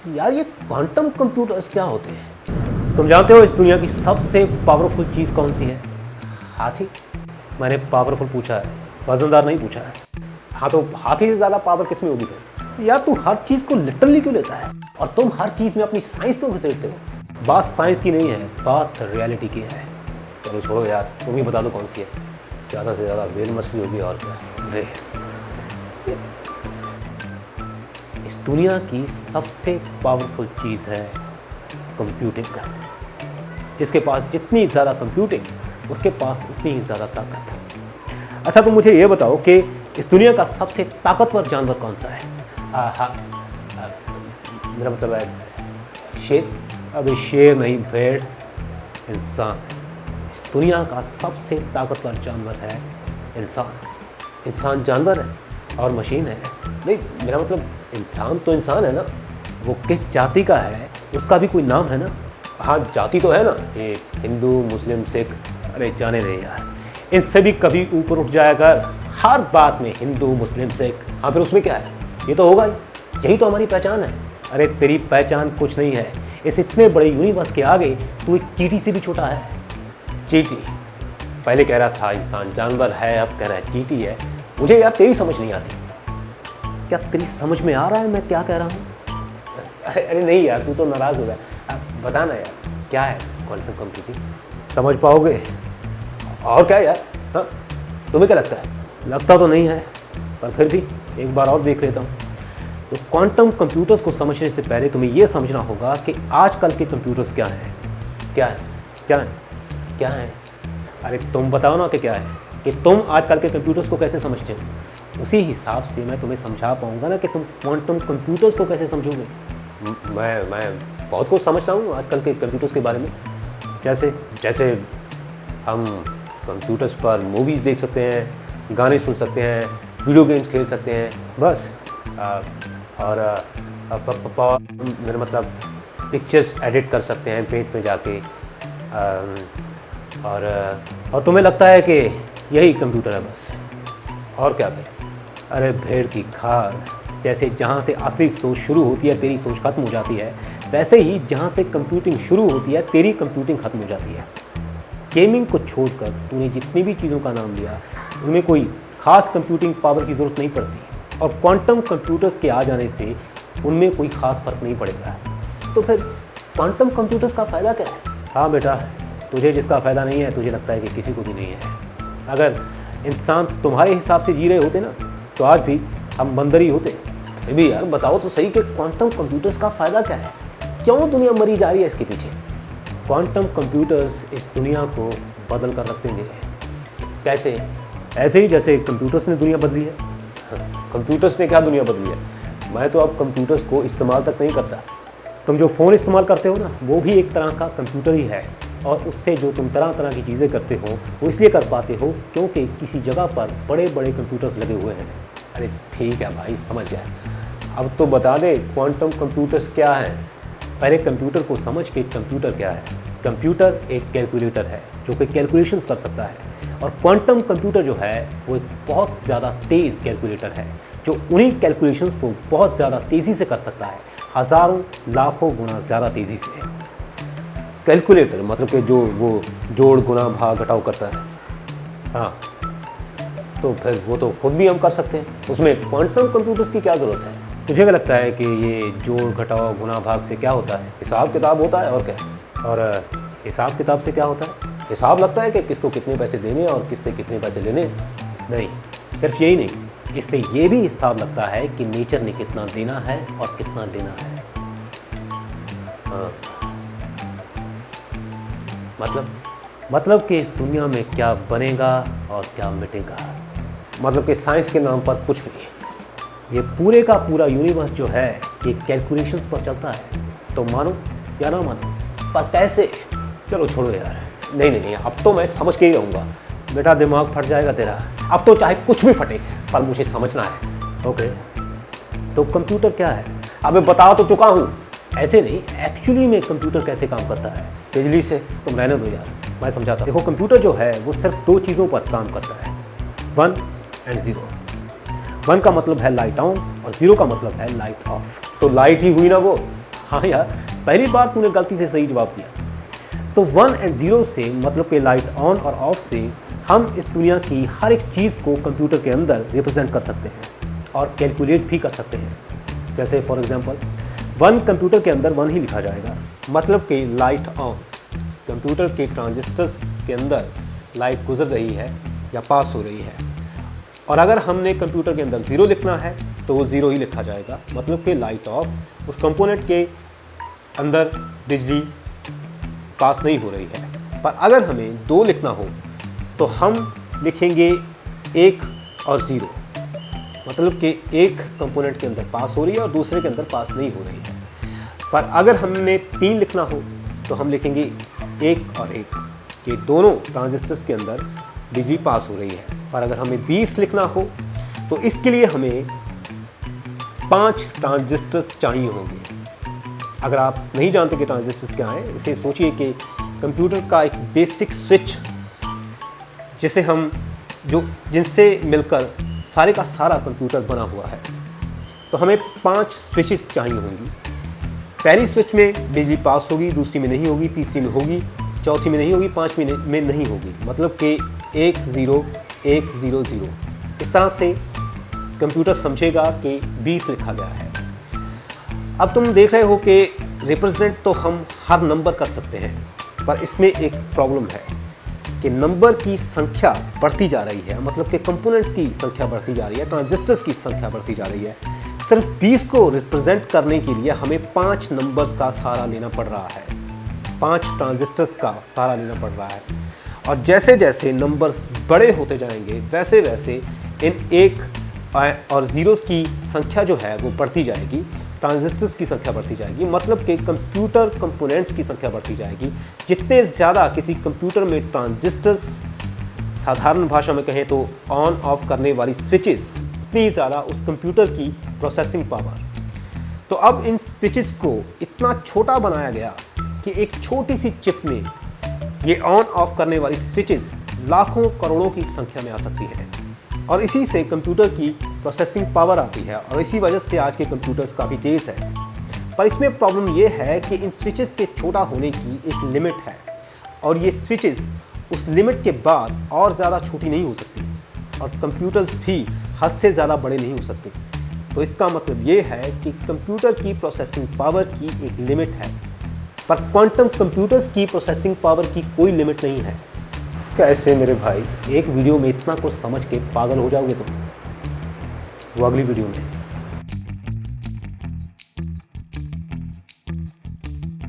यार ये quantum computers क्या होते हैं? तुम जानते हो इस दुनिया की सबसे पावरफुल चीज़ कौन सी है? हाथी। मैंने पावरफुल पूछा है, वजनदार नहीं पूछा है। हाँ तो हाथी से ज़्यादा पावर किस में होगी फिर? यार तू हर चीज़ को लिटरली क्यों लेता है और तुम हर चीज़ में अपनी साइंस क्यों घसीटते हो? बात साइंस की नहीं है, बात रियलिटी की है। चलो छोड़ो यार, तुम ही बता दो कौन सी है। ज़्यादा से ज़्यादा व्हेल मछली होगी और क्या। व्हेल इस दुनिया की सबसे पावरफुल चीज़ है कंप्यूटिंग। जिसके पास जितनी ज़्यादा कंप्यूटिंग उसके पास उतनी ही ज़्यादा ताकत। अच्छा तुम मुझे ये बताओ कि इस दुनिया का सबसे ताकतवर जानवर कौन सा है? हाँ, मेरा मतलब है शेर। अभी शेर नहीं, भेड़। इंसान। इस दुनिया का सबसे ताकतवर जानवर है इंसान। इंसान जानवर है और मशीन है? नहीं, मेरा मतलब इंसान तो इंसान है ना। वो किस जाति का है उसका भी कोई नाम है ना? हाँ जाति तो है ना, ये हिंदू मुस्लिम सिख। अरे जाने दे यार, इनसे भी कभी ऊपर उठ जाया कर। हर बात में हिंदू मुस्लिम सिख। हाँ फिर उसमें क्या है? ये तो होगा ही, यही तो हमारी पहचान है। अरे तेरी पहचान कुछ नहीं है। इस इतने बड़े यूनिवर्स के आगे तू एक चींटी से भी छोटा है। चींटी? पहले कह रहा था इंसान जानवर है, अब कह रहा है चींटी है। मुझे यार तेरी समझ नहीं आती। क्या तेरी समझ में आ रहा है मैं क्या कह रहा हूँ? अरे नहीं यार, तू तो नाराज़ हो गया। बता ना यार, क्या है क्वांटम कंप्यूटिंग? समझ पाओगे और क्या यार? हाँ तुम्हें क्या लगता है? लगता तो नहीं है, पर फिर भी एक बार और देख लेता हूँ। तो क्वांटम कंप्यूटर्स को समझने से पहले तुम्हें यह समझना होगा कि आजकल के कंप्यूटर्स क्या हैं। क्या है? क्या है? क्या है? अरे तुम बताओ ना कि क्या है, कि तुम आजकल के कंप्यूटर्स को कैसे समझते हो। उसी हिसाब से मैं तुम्हें समझा पाऊंगा ना कि तुम क्वांटम कंप्यूटर्स को कैसे समझोगे। मैं बहुत कुछ समझता हूँ आजकल के कंप्यूटर्स के बारे में। जैसे हम कंप्यूटर्स पर मूवीज़ देख सकते हैं, गाने सुन सकते हैं, वीडियो गेम्स खेल सकते हैं, बस। और मेरा मतलब पिक्चर्स एडिट कर सकते हैं पेंट में जाके। और तुम्हें लगता है कि यही कंप्यूटर है बस, और क्या फिर? अरे भेड़ की खाल। जैसे जहाँ से असली सोच शुरू होती है तेरी सोच खत्म हो जाती है, वैसे ही जहाँ से कंप्यूटिंग शुरू होती है तेरी कंप्यूटिंग खत्म हो जाती है। गेमिंग को छोड़कर तूने जितनी भी चीज़ों का नाम लिया उनमें कोई ख़ास कंप्यूटिंग पावर की ज़रूरत नहीं पड़ती, और क्वांटम कंप्यूटर्स के आ जाने से उनमें कोई ख़ास फ़र्क नहीं पड़ेगा। तो फिर क्वांटम कंप्यूटर्स का फ़ायदा क्या है? हाँ बेटा, तुझे जिसका फ़ायदा नहीं है तुझे लगता है कि किसी को भी नहीं है। अगर इंसान तुम्हारे हिसाब से जी रहे होते ना तो आज भी हम बंदर ही होते। फिर भी यार बताओ तो सही कि क्वांटम कंप्यूटर्स का फ़ायदा क्या है? क्यों दुनिया मरी जा रही है इसके पीछे? क्वांटम कंप्यूटर्स इस दुनिया को बदल कर रख देंगे। कैसे? ऐसे ही जैसे कंप्यूटर्स ने दुनिया बदली है। कंप्यूटर्स ने क्या दुनिया बदली है? मैं तो अब कंप्यूटर्स को इस्तेमाल तक नहीं करता। तुम जो फ़ोन इस्तेमाल करते हो ना, वो भी एक तरह का कंप्यूटर ही है, और उससे जो तुम तरह तरह की चीज़ें करते हो वो इसलिए कर पाते हो क्योंकि किसी जगह पर बड़े बड़े कंप्यूटर्स लगे हुए हैं। अरे ठीक है भाई, समझ गया। अब तो बता दे क्वांटम कंप्यूटर्स क्या हैं। पहले कंप्यूटर को समझ के कंप्यूटर क्या है। कंप्यूटर एक कैलकुलेटर है जो कि कैलकुलेशंस कर सकता है, और क्वांटम कंप्यूटर जो है वो एक बहुत ज़्यादा तेज़ कैलकुलेटर है जो उन्हीं कैलकुलेशंस को बहुत ज़्यादा तेज़ी से कर सकता है, हज़ारों लाखों गुना ज़्यादा तेज़ी से। कैलकुलेटर मतलब कि जो वो जोड़ गुना भाग घटाव करता है। हाँ तो फिर वो तो खुद भी हम कर सकते हैं, उसमें क्वांटम कंप्यूटर्स की क्या ज़रूरत है? तुझे क्या लगता है कि ये जोड़ घटाव गुना भाग से क्या होता है? हिसाब किताब होता है और क्या। और हिसाब किताब से क्या होता है? हिसाब लगता है कि किसको कितने पैसे देने और किससे कितने पैसे लेने। नहीं, सिर्फ यही नहीं, इससे ये भी हिसाब लगता है कि नेचर ने कितना देना है और कितना लेना है। हाँ मतलब कि इस दुनिया में क्या बनेगा और क्या मिटेगा। मतलब कि साइंस के नाम पर कुछ भी। ये पूरे का पूरा यूनिवर्स जो है ये कैलकुलेशंस पर चलता है। तो मानो या ना मानो, पर कैसे? चलो छोड़ो यार। नहीं, अब तो मैं समझ के ही रहूँगा। बेटा दिमाग फट जाएगा तेरा। अब तो चाहे कुछ भी फटे, पर मुझे समझना है। ओके, तो कंप्यूटर क्या है? अबे बता तो चुका हूँ। ऐसे नहीं, एक्चुअली में कंप्यूटर कैसे काम करता है? बिजली से। तुम रहने दो यार, मैं समझाता हूँ। देखो कंप्यूटर जो है वो सिर्फ दो चीज़ों पर काम करता है, 1 और 0। 1 का मतलब है लाइट ऑन और 0 का मतलब है लाइट ऑफ। तो लाइट ही हुई ना वो। हाँ यार, पहली बार तूने गलती से सही जवाब दिया। तो 1 और 0 से मतलब कि लाइट ऑन और ऑफ से हम इस दुनिया की हर एक चीज़ को कंप्यूटर के अंदर रिप्रेजेंट कर सकते हैं और कैलकुलेट भी कर सकते हैं। जैसे फॉर एग्जांपल 1 कंप्यूटर के अंदर 1 ही लिखा जाएगा, मतलब कि लाइट ऑन, कंप्यूटर के ट्रांजिस्टर्स के अंदर लाइट गुजर रही है या पास हो रही है। और अगर हमने कंप्यूटर के अंदर 0 लिखना है तो वो 0 ही लिखा जाएगा, मतलब कि लाइट ऑफ, उस कंपोनेंट के अंदर बिजली पास नहीं हो रही है। पर अगर हमें 2 लिखना हो तो हम लिखेंगे 1 और 0, मतलब कि एक कंपोनेंट के अंदर पास हो रही है और दूसरे के अंदर पास नहीं हो रही है। पर अगर हमने 3 लिखना हो तो हम लिखेंगे 1 और 1, कि दोनों ट्रांजिस्टर्स के अंदर बिजली पास हो रही है। पर अगर हमें 20 लिखना हो तो इसके लिए हमें 5 ट्रांजिस्टर्स चाहिए होंगे। अगर आप नहीं जानते कि ट्रांजिस्टर्स क्या हैं, इसे सोचिए कि कंप्यूटर का एक बेसिक स्विच जिसे हम जिनसे मिलकर सारे का सारा कंप्यूटर बना हुआ है। तो हमें 5 स्विचेस चाहिए होंगी। पहली स्विच में बिजली पास होगी, दूसरी में नहीं होगी, तीसरी में होगी, चौथी में नहीं होगी, 5वीं में नहीं होगी, मतलब कि 1 0 1 0 0। इस तरह से कंप्यूटर समझेगा कि 20 लिखा गया है। अब तुम देख रहे हो कि रिप्रेजेंट तो हम हर नंबर कर सकते हैं, पर इसमें एक प्रॉब्लम है कि नंबर की संख्या बढ़ती जा रही है, मतलब कि कंपोनेंट्स की संख्या बढ़ती जा रही है, ट्रांजिस्टर्स की संख्या बढ़ती जा रही है। सिर्फ 20 को रिप्रेजेंट करने के लिए हमें 5 नंबर्स का सहारा लेना पड़ रहा है, 5 ट्रांजिस्टर्स का सहारा लेना पड़ रहा है। और जैसे जैसे नंबर्स बड़े होते जाएंगे वैसे वैसे इन 1 और 0 की संख्या जो है वो बढ़ती जाएगी, ट्रांजिस्टर्स की संख्या बढ़ती जाएगी, मतलब कि कंप्यूटर कंपोनेंट्स की संख्या बढ़ती जाएगी। जितने ज़्यादा किसी कंप्यूटर में ट्रांजिस्टर्स, साधारण भाषा में कहें तो ऑन ऑफ करने वाली स्विचेस, उतनी ज़्यादा उस कंप्यूटर की प्रोसेसिंग पावर। तो अब इन स्विचेस को इतना छोटा बनाया गया कि एक छोटी सी चिप में ये ऑन ऑफ करने वाली स्विचेस लाखों करोड़ों की संख्या में आ सकती हैं, और इसी से कंप्यूटर की प्रोसेसिंग पावर आती है, और इसी वजह से आज के कंप्यूटर्स काफ़ी तेज़ है। पर इसमें प्रॉब्लम ये है कि इन स्विचेस के छोटा होने की एक लिमिट है, और ये स्विचेस उस लिमिट के बाद और ज़्यादा छोटी नहीं हो सकती, और कंप्यूटर्स भी हद से ज़्यादा बड़े नहीं हो सकते। तो इसका मतलब ये है कि कंप्यूटर की प्रोसेसिंग पावर की एक लिमिट है, पर क्वांटम कंप्यूटर्स की प्रोसेसिंग पावर की कोई लिमिट नहीं है। कैसे मेरे भाई, एक वीडियो में इतना कुछ समझ के पागल हो जाओगे तुम? वो अगली वीडियो में।